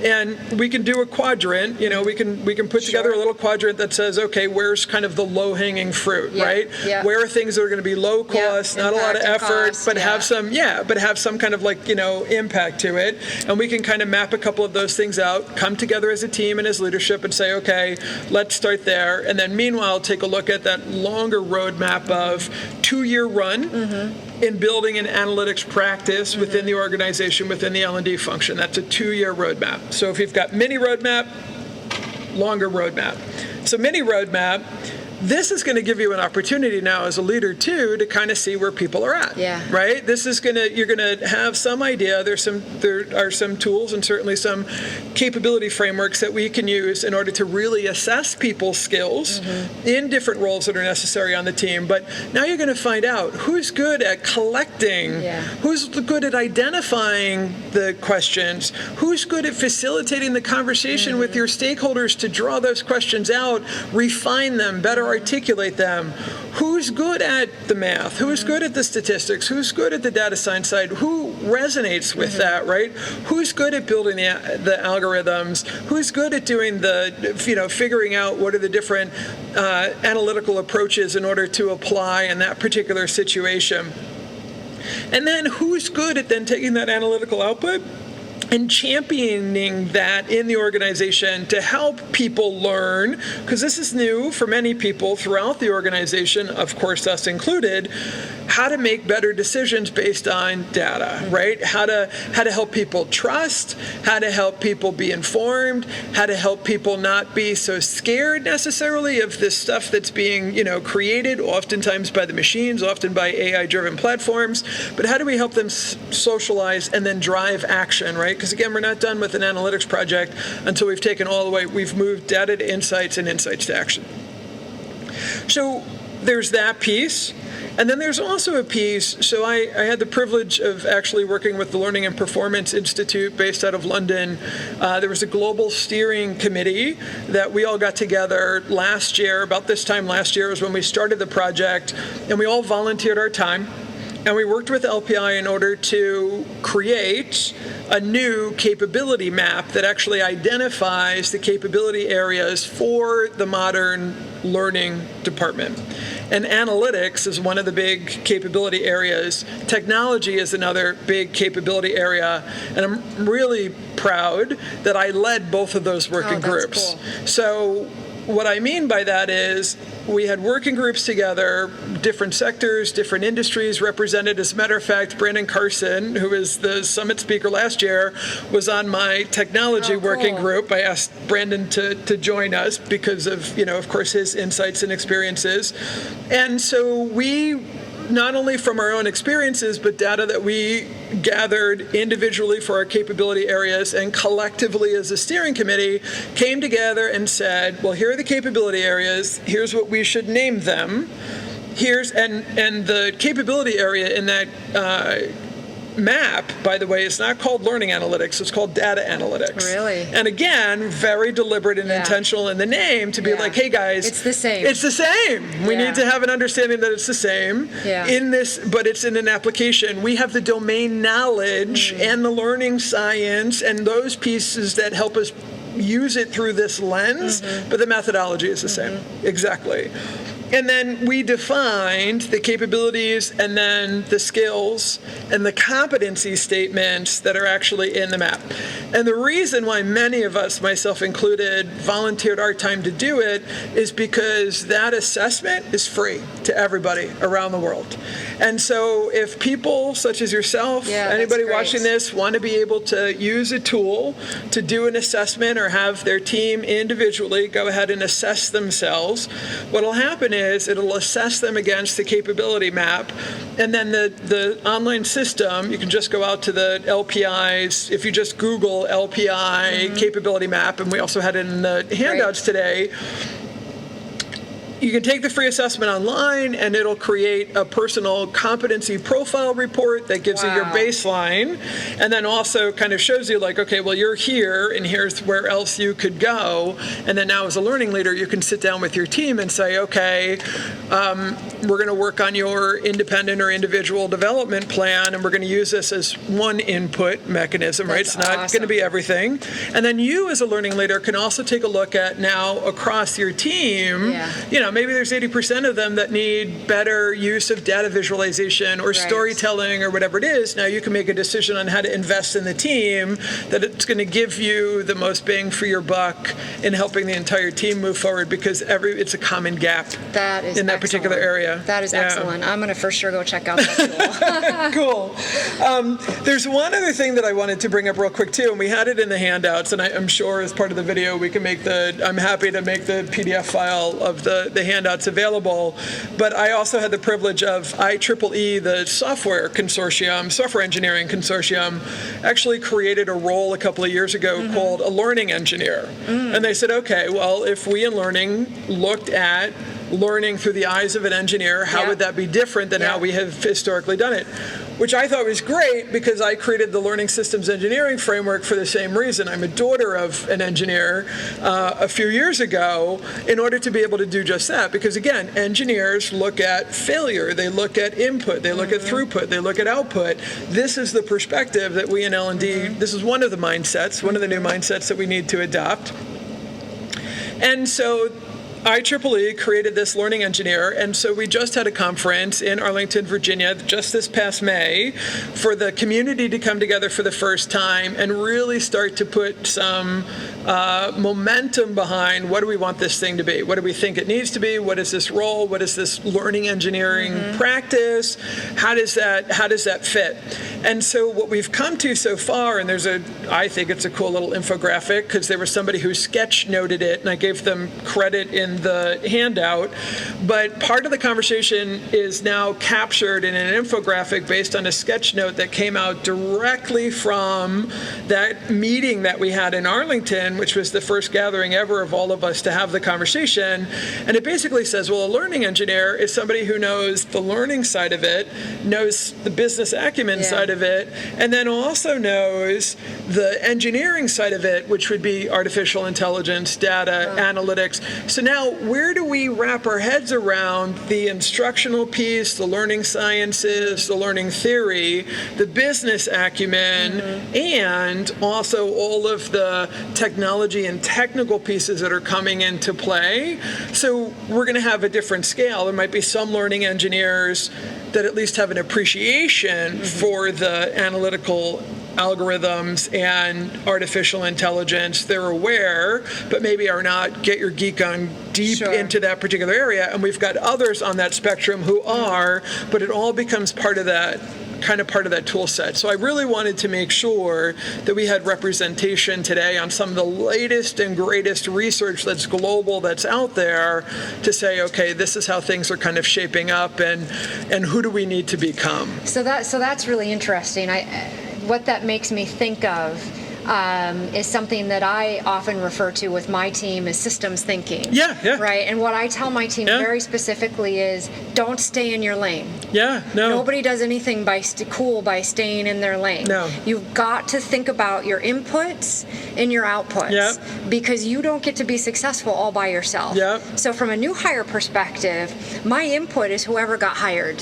And we can do a quadrant, we can put together a little quadrant that says, okay, where's kind of the low-hanging fruit, right? Where are things that are going to be low cost, not a lot of effort, but have some kind of impact to it. And we can kind of map a couple of those things out, come together as a team and as leadership and say, okay, let's start there. And then meanwhile, take a look at that longer roadmap of 2-year run in building an analytics practice within the organization, within the L&D function. That's a 2-year roadmap. So if you've got mini roadmap, longer roadmap. So mini roadmap, this is going to give you an opportunity now as a leader too to kind of see where people are at. Right? This is you're going to have some idea. There are some tools and certainly some capability frameworks that we can use in order to really assess people's skills in different roles that are necessary on the team. But now you're going to find out who's good at collecting, who's good at identifying the questions, who's good at facilitating the conversation with your stakeholders to draw those questions out, refine them, better articulate them. Who's good at the math? Who's good at the statistics? Who's good at the data science side? Who resonates with that, right? Who's good at building the algorithms? Who's good at doing figuring out what are the different analytical approaches in order to apply in that particular situation? And then who's good at then taking that analytical output and championing that in the organization to help people learn, because this is new for many people throughout the organization, of course us included, how to make better decisions based on data, right? How to help people trust, how to help people be informed, how to help people not be so scared necessarily of this stuff that's being, created oftentimes by the machines, often by AI-driven platforms, but how do we help them socialize and then drive action, right? Because again, we're not done with an analytics project until we've taken all the way, we've moved data to insights and insights to action. So there's that piece. And then there's also a piece, so I had the privilege of actually working with the Learning and Performance Institute based out of London. There was a global steering committee that we all got together last year. About this time last year was when we started the project, and we all volunteered our time. And we worked with LPI in order to create a new capability map that actually identifies the capability areas for the modern learning department. And analytics is one of the big capability areas. Technology is another big capability area. And I'm really proud that I led both of those working groups. Cool. So what I mean by that is we had working groups together, different sectors, different industries represented. As a matter of fact, Brandon Carson, who was the summit speaker last year, was on my technology working group. I asked Brandon to join us because of course, his insights and experiences. And so we, not only from our own experiences, but data that we gathered individually for our capability areas and collectively as a steering committee, came together and said, well, here are the capability areas, here's what we should name them, and the capability area in that map, by the way, is not called learning analytics, it's called data analytics. Really? And again, very deliberate and intentional in the name to be like, hey guys, it's the same. It's the same. We need to have an understanding that it's the same in this, but it's in an application. We have the domain knowledge and the learning science and those pieces that help us use it through this lens, but the methodology is the same. Exactly. And then we defined the capabilities and then the skills and the competency statements that are actually in the map. And the reason why many of us, myself included, volunteered our time to do it is because that assessment is free to everybody around the world. And so if people such as yourself, anybody watching this, want to be able to use a tool to do an assessment or have their team individually go ahead and assess themselves, what will happen is it'll assess them against the capability map. And then the online system, you can just go out to the LPIs. If you just Google LPI capability map, and we also had it in the handouts today, you can take the free assessment online, and it'll create a personal competency profile report that gives you your baseline, and then also kind of shows you like, okay, well, you're here, and here's where else you could go. And then now as a learning leader, you can sit down with your team and say, okay, we're going to work on your independent or individual development plan, and we're going to use this as one input mechanism, right? It's not going to be everything. And then you as a learning leader can also take a look at now across your team, maybe there's 80% of them that need better use of data visualization or storytelling or whatever it is. Now you can make a decision on how to invest in the team that it's going to give you the most bang for your buck in helping the entire team move forward, because it's a common gap in that particular area. That is excellent. I'm going to for sure go check out that tool. Cool. There's one other thing that I wanted to bring up real quick too, and we had it in the handouts, and I'm sure as part of the video we can I'm happy to make the PDF file of the handouts available, but I also had the privilege of IEEE, the software engineering consortium, actually created a role a couple of years ago called a learning engineer. And they said, okay, well, if we in learning looked at learning through the eyes of an engineer, how would that be different than how we have historically done it? Which I thought was great, because I created the Learning Systems Engineering Framework for the same reason. I'm a daughter of an engineer a few years ago, in order to be able to do just that. Because again, engineers look at failure, they look at input, they look at throughput, they look at output. This is the perspective that we in L&D, this is one of the mindsets, one of the new mindsets that we need to adopt. And so IEEE created this learning engineer, and so we just had a conference in Arlington, Virginia, just this past May, for the community to come together for the first time and really start to put some momentum behind what do we want this thing to be? What do we think it needs to be? What is this role? What is this learning engineering practice? How does that fit? And so what we've come to so far, and I think it's a cool little infographic, because there was somebody who sketch noted it, and I gave them credit in the handout, but part of the conversation is now captured in an infographic based on a sketch note that came out directly from that meeting that we had in Arlington, which was the first gathering ever of all of us to have the conversation. And it basically says, well, a learning engineer is somebody who knows the learning side of it, knows the business acumen side of it, and then also knows the engineering side of it, which would be artificial intelligence, data, analytics. So now, where do we wrap our heads around the instructional piece, the learning sciences, the learning theory, the business acumen, and also all of the technology and technical pieces that are coming into play? So we're going to have a different scale. There might be some learning engineers that at least have an appreciation for the analytical algorithms and artificial intelligence. They're aware, but maybe are not get your geek on deep into that particular area. And we've got others on that spectrum who are, but it all becomes part of that tool set. So I really wanted to make sure that we had representation today on some of the latest and greatest research that's global, that's out there, to say, okay, this is how things are kind of shaping up, and who do we need to become? So that's really interesting. What that makes me think of is something that I often refer to with my team as systems thinking. Yeah. Right? And what I tell my team very specifically is, don't stay in your lane. Yeah, no. Nobody does anything by staying in their lane. No. You've got to think about your inputs and your outputs, because you don't get to be successful all by yourself. So from a new hire perspective, my input is whoever got hired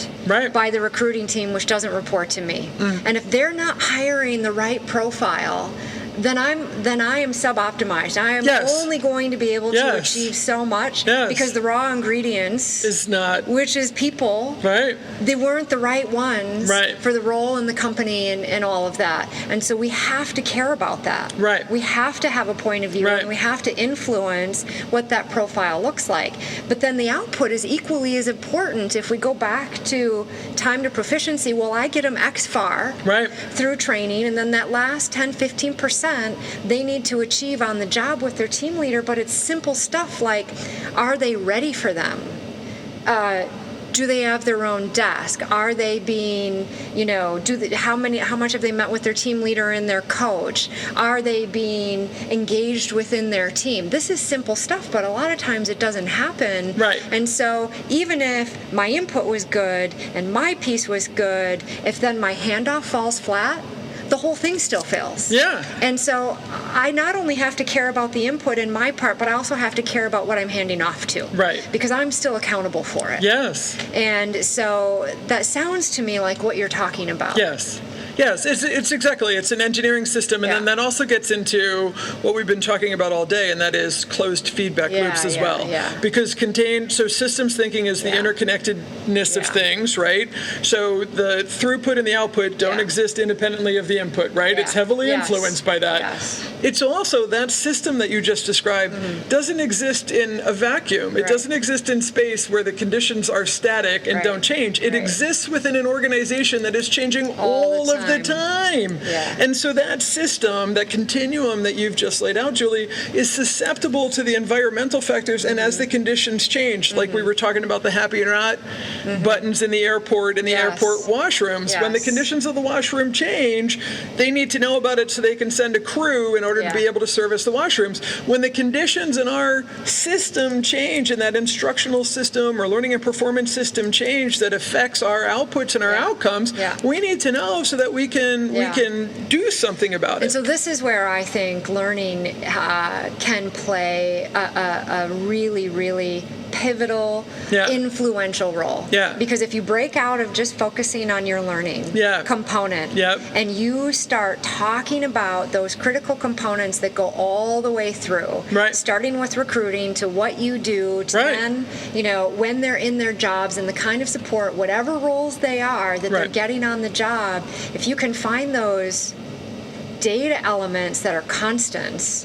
by the recruiting team, which doesn't report to me. And if they're not hiring the right profile, then I am sub-optimized. I am Yes. only going to be able to Yes. achieve so much Yes. because the raw ingredients, Is not which is people, right. they weren't the right ones Right. for the role in the company and all of that. And so we have to care about that. Right. We have to have a point of view, Right. and we have to influence what that profile looks like. But then the output is equally as important. If we go back to time to proficiency, well, I get them X far Right. through training, and then that last 10-15% they need to achieve on the job with their team leader. But it's simple stuff like, are they ready for them? Do they have their own desk? Are they being, how much have they met with their team leader and their coach? Are they being engaged within their team? This is simple stuff, but a lot of times it doesn't happen. Right. And so even if my input was good and my piece was good, if then my handoff falls flat, the whole thing still fails. Yeah. And so I not only have to care about the input in my part, but I also have to care about what I'm handing off to. Right. Because I'm still accountable for it. Yes. And so that sounds to me like what you're talking about. Yes. Yes, it's exactly. It's an engineering system, and then that also gets into what we've been talking about all day, and that is closed feedback loops as well. Yeah. Because systems thinking is the interconnectedness of things, right? So the throughput and the output don't exist independently of the input, right? Yeah. It's heavily Yes. influenced by that. Yes. It's also that system that you just described doesn't exist in a vacuum. It doesn't exist in space where the conditions are static and don't change. It exists within an organization that is changing all of the time. Yeah. And so that system, that continuum that you've just laid out, Julie, is susceptible to the environmental factors. And as the conditions change, like we were talking about the happy or not buttons in the airport and the airport washrooms, when the conditions of the washroom change, they need to know about it so they can send a crew in order to be able to service the washrooms. When the conditions in our system change, and that instructional system or learning and performance system change that affects our outputs and our outcomes, we need to know so that we can do something about it. And so this is where I think learning can play a really, really pivotal, influential role. Yeah. Because if you break out of just focusing on your learning component, and you start talking about those critical components that go all the way through, starting with recruiting to what you do, to then, when they're in their jobs and the kind of support, whatever roles they are that they're getting on the job, if you can find those data elements that are constants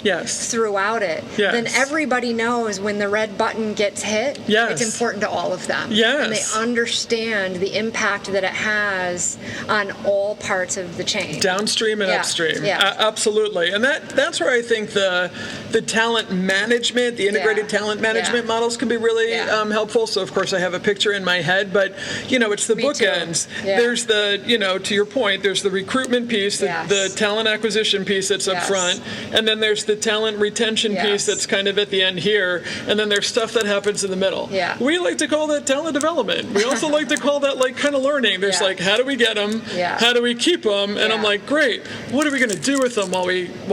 throughout it, then everybody knows when the red button gets hit, it's important to all of them. And they understand the impact that it has on all parts of the chain. Downstream and upstream. Absolutely. And that's where I think the talent management, the integrated talent management models can be really helpful. So, of course, I have a picture in my head, but, it's the bookends. There's the, to your point, there's the recruitment piece, the talent acquisition piece that's up front, and then there's the talent retention piece that's kind of at the end here, and then there's stuff that happens in the middle. We like to call that talent development. We also like to call that like kind of learning. There's like, how do we get them? How do we keep them? And I'm like, great, what are we going to do with them while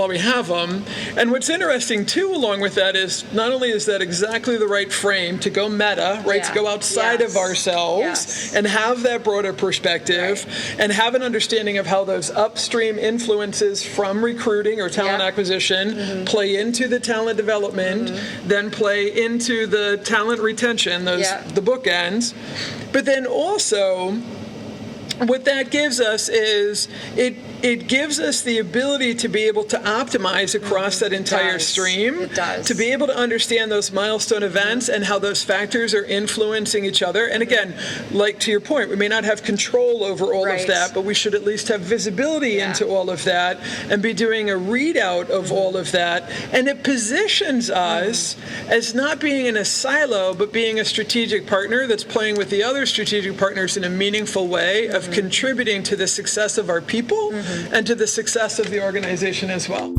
we have them? And what's interesting too along with that is not only is that exactly the right frame to go meta, right, to go outside of ourselves and have that broader perspective and have an understanding of how those upstream influences from recruiting or talent acquisition play into the talent development, then play into the talent retention, the bookends. But then also, what that gives us is it gives us the ability to be able to optimize across that entire stream. It does. To be able to understand those milestone events and how those factors are influencing each other. And again, like to your point, we may not have control over all of that, but we should at least have visibility into all of that and be doing a readout of all of that. And it positions us as not being in a silo, but being a strategic partner that's playing with the other strategic partners in a meaningful way of contributing to the success of our people and to the success of the organization as well.